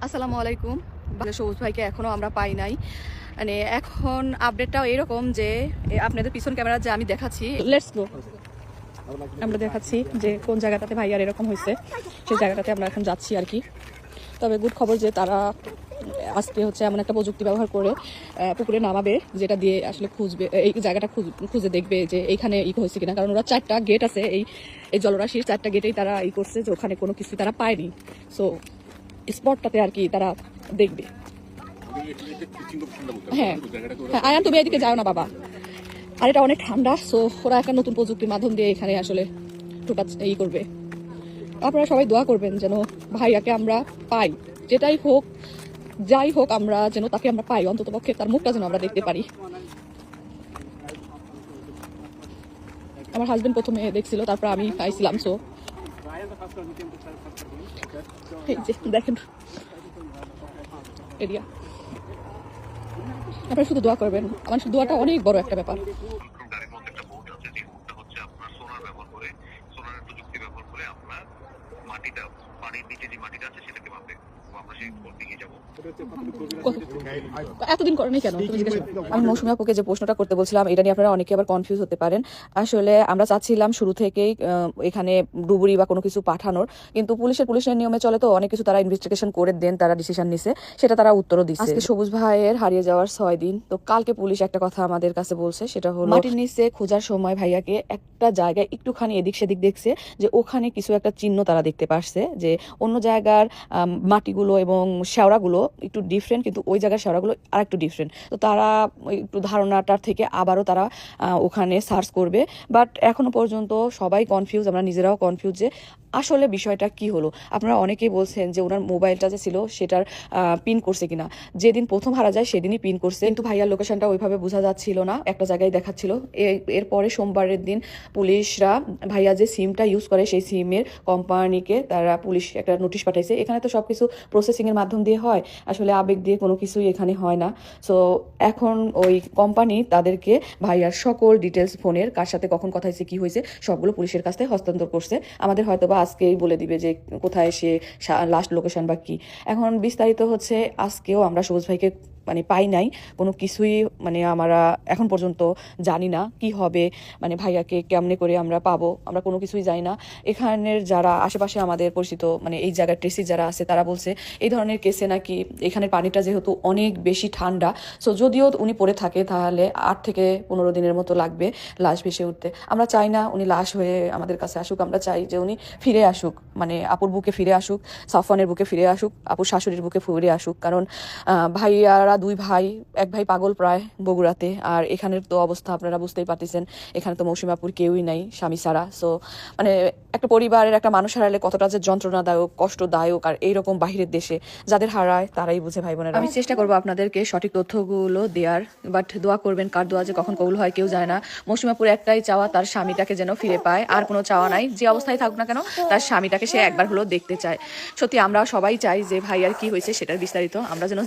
আসসালামু আলাইকুম। সবুজ ভাইকে এখনও আমরা পাই নাই। মানে এখন আপডেটটাও এরকম যে আপনাদের পিছন ক্যামেরা যে আমি দেখাচ্ছি, লেটস গো, আমরা দেখাচ্ছি যে কোন জায়গাটাতে ভাইয়ার এরকম হয়েছে, সেই জায়গাটাতে আমরা এখন যাচ্ছি আর কি। তবে গুড খবর যে তারা আজকে হচ্ছে এমন একটা প্রযুক্তি ব্যবহার করে পুকুরে নামাবে, যেটা দিয়ে আসলে খুঁজবে, এই জায়গাটা খুঁজে দেখবে যে এইখানে হয়েছে কিনা। কারণ ওরা 4টা গেট আছে, এই জলরাশির 4টা গেটেই তারা করছে যে ওখানে কোনো কিছু তারা পায়নি। সো স্পটটাতে আর কি তারা দেখবে। হ্যাঁ হ্যাঁ, আয়ান তুমি এদিকে যাও না বাবা। আর এটা অনেক ঠান্ডা, সো ওরা একটা নতুন প্রযুক্তির মাধ্যম দিয়ে এখানে আসলে টোটা করবে। আপনারা সবাই দোয়া করবেন যেন ভাইয়াকে আমরা পাই, যেটাই হোক যাই হোক, আমরা যেন তাকে আমরা পাই, অন্তত পক্ষে তার মুখটা যেন আমরা দেখতে পারি। আমার হাজবেন্ড প্রথমে দেখছিল, তারপর আমি পাইছিলাম। সো এই যে দেখেন এরিয়া, আপনারা শুধু দোয়া করবেন। আমার দোয়াটা অনেক বড় একটা ব্যাপার। এতদিন করেনি কেন? আমি মৌসুমী আপুকে যে প্রশ্নটা করতে বলছিলাম, এটা নিয়ে আপনারা অনেকে আবার কনফিউজ হতে পারেন। আসলে আমরা চাচ্ছিলাম শুরু থেকেই এখানে ডুবুরি বা কোনো কিছু পাঠানোর, কিন্তু পুলিশের নিয়মে চলে, তো অনেক কিছু তারা ইনভেস্টিগেশন করে দেন, তারা ডিসিশন নিছে, সেটা তারা উত্তরও দিচ্ছে। আজকে সবুজ ভাইয়ের হারিয়ে যাওয়ার 6 দিন। তো কালকে পুলিশ একটা কথা আমাদের কাছে বলছে, সেটা হলো মাটির নিচে খোঁজার সময় ভাইয়াকে একটা জায়গায় একটুখানি এদিক সেদিক দেখছে, যে ওখানে কিছু একটা চিহ্ন তারা দেখতে পারছে, যে অন্য জায়গার মাটিগুলো এবং শেওড়াগুলো একটু ডিফারেন্ট, কিন্তু ওই জায়গার শেওড়াগুলো আর একটু ডিফারেন্ট। তো তারা একটু ধারণাটার থেকে আবারও তারা ওখানে সার্চ করবে। বাট এখনো পর্যন্ত সবাই কনফিউজ, আমরা নিজেরাও কনফিউজ যে আসলে বিষয়টা কি হলো। আপনারা অনেকেই বলছেন যে ওনার মোবাইলটা যে ছিল সেটার পিন করছে কিনা। যেদিন প্রথম হারা যায় সেদিনই পিন করছে, কিন্তু ভাইয়ার লোকেশনটা ওইভাবে বোঝা যাচ্ছিল না, একটা জায়গায় দেখাচ্ছিল। এরপরে সোমবারের দিন পুলিশরা ভাইয়া যে সিমটা ইউজ করে সেই সিমের কোম্পানিকে তারা পুলিশ একটা নোটিশ পাঠাইছে। এখানে তো সবকিছু প্রসেসিং এর মাধ্যম দিয়ে হয়, আসলে আবেগ দিয়ে কোনো কিছুই এখানে হয় না। সো এখন ওই কোম্পানি তাদেরকে ভাইয়ার সকল ডিটেলস, ফোনের কার সাথে কখন কথা হয়েছে, কি হয়েছে, সবগুলো পুলিশের কাছে হস্তান্তর করছে। আমাদের হয়তো বা আজকেই বলে দিবে যে কোথায় সে লাস্ট লোকেশন বা কি। এখন বিস্তারিত হচ্ছে, আজকেও আমরা সবুজ ভাইকে মানে পাই নাই, কোনো কিছুই মানে আমরা এখন পর্যন্ত জানি না কি হবে, মানে ভাইয়াকে কেমনে করে আমরা পাবো, আমরা কোনো কিছুই জানি না। এখানের যারা আশেপাশে আমাদের পরিচিত, মানে এই জায়গার ট্রেসি যারা আছে, তারা বলছে এই ধরনের কেসে নাকি এখানের পানিটা যেহেতু অনেক বেশি ঠান্ডা, সো যদিও উনি পড়ে থাকে তাহলে 8 থেকে 15 দিনের মতো লাগবে লাশ ভেসে উঠতে। আমরা চাই না উনি লাশ হয়ে আমাদের কাছে আসুক, আমরা চাই যে উনি ফিরে আসুক, মানে আপুর বুকে ফিরে আসুক, সাফওয়ানের বুকে ফিরে আসুক, আপুর শাশুড়ির বুকে ফিরে আসুক। কারণ ভাইয়ারা 2 ভাই, এক ভাই পাগল প্রায় বগুড়াতে, আর এখানের তো অবস্থা আপনারা বুঝতেই পারতেছেন, এখানে তো মৌসুমী আপুর কেউই নাই স্বামী ছাড়া। সো মানে একটা পরিবারের একটা মানুষ হারালে কতটা যে যন্ত্রণাদায়ক, কষ্টদায়ক, আর এইরকম বাহিরের দেশে যাদের হারায় তারাই বুঝে ভাই বোনেরা। আমি চেষ্টা করবো আপনাদেরকে সঠিক তথ্যগুলো দেওয়ার, বাট দোয়া করবেন, কার দোয়া যে কখন কবুল হয় কেউ জানে না। মৌসুমী আপুর একটাই চাওয়া, তার স্বামীটাকে যেন ফিরে পায়, আর কোনো চাওয়া নাই। যে অবস্থায় থাকুক না কেন, তার স্বামীটাকে সে একবার হলো দেখতে চায়। সত্যি আমরা সবাই চাই যে ভাই আর কি হয়েছে সেটার বিস্তারিত আমরা যেন